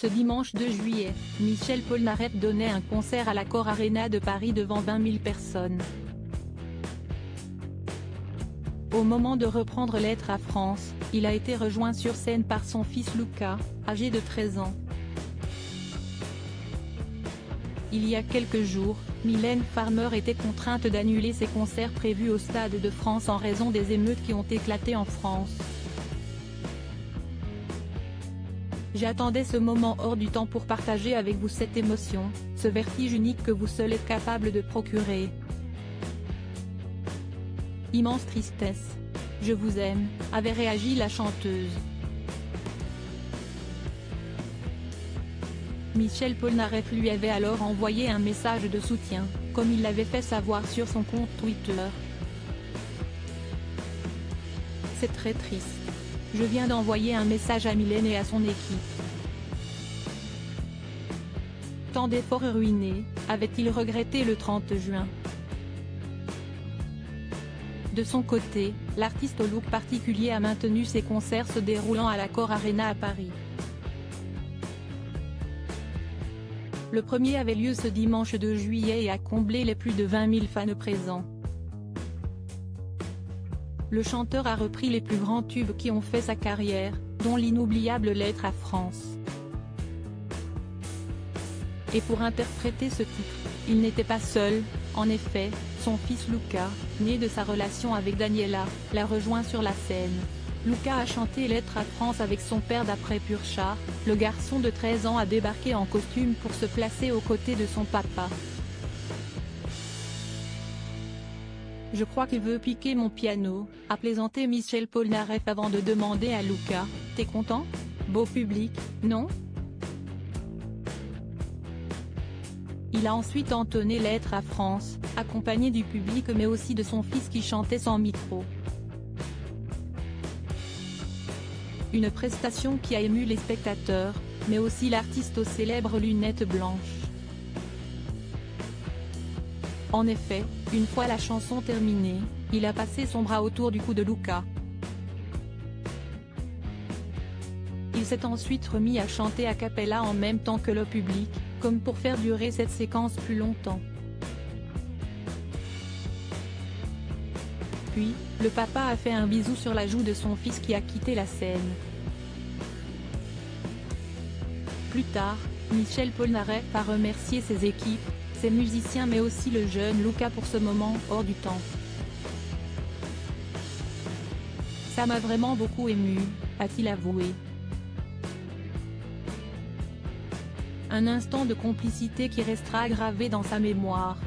Ce dimanche 2 juillet, Michel Polnareff donnait un concert à l'Accor Arena de Paris devant 20 000 personnes. Au moment de reprendre Lettre à France, il a été rejoint sur scène par son fils Luca, âgé de 13 ans. Il y a quelques jours, Mylène Farmer était contrainte d'annuler ses concerts prévus au Stade de France en raison des émeutes qui ont éclaté en France. J'attendais ce moment hors du temps pour partager avec vous cette émotion, ce vertige unique que vous seul êtes capable de procurer. Immense tristesse. Je vous aime, avait réagi la chanteuse. Michel Polnareff lui avait alors envoyé un message de soutien, comme il l'avait fait savoir sur son compte Twitter. C'est très triste. Je viens d'envoyer un message à Mylène et à son équipe. Tant d'efforts ruinés, avait-il regretté le 30 juin. De son côté, l'artiste au look particulier a maintenu ses concerts se déroulant à l'Accor Arena à Paris. Le premier avait lieu ce dimanche 2 juillet et a comblé les plus de 20 000 fans présents. Le chanteur a repris les plus grands tubes qui ont fait sa carrière, dont l'inoubliable Lettre à France. Et pour interpréter ce titre, il n'était pas seul, en effet, son fils Luca, né de sa relation avec Daniela, l'a rejoint sur la scène. Luca a chanté Lettre à France avec son père d'après Purchar, le garçon de 13 ans a débarqué en costume pour se placer aux côtés de son papa. Je crois qu'il veut piquer mon piano, a plaisanté Michel Polnareff avant de demander à Luca, t'es content? Beau public, non? Il a ensuite entonné Lettre à France, accompagné du public mais aussi de son fils qui chantait sans micro. Une prestation qui a ému les spectateurs, mais aussi l'artiste aux célèbres lunettes blanches. En effet, une fois la chanson terminée, il a passé son bras autour du cou de Luca. Il s'est ensuite remis à chanter a cappella en même temps que le public, comme pour faire durer cette séquence plus longtemps. Puis, le papa a fait un bisou sur la joue de son fils qui a quitté la scène. Plus tard, Michel Polnareff a remercié ses équipes, ses musiciens mais aussi le jeune Luca pour ce moment hors du temps. Ça m'a vraiment beaucoup ému, a-t-il avoué. Un instant de complicité qui restera gravé dans sa mémoire.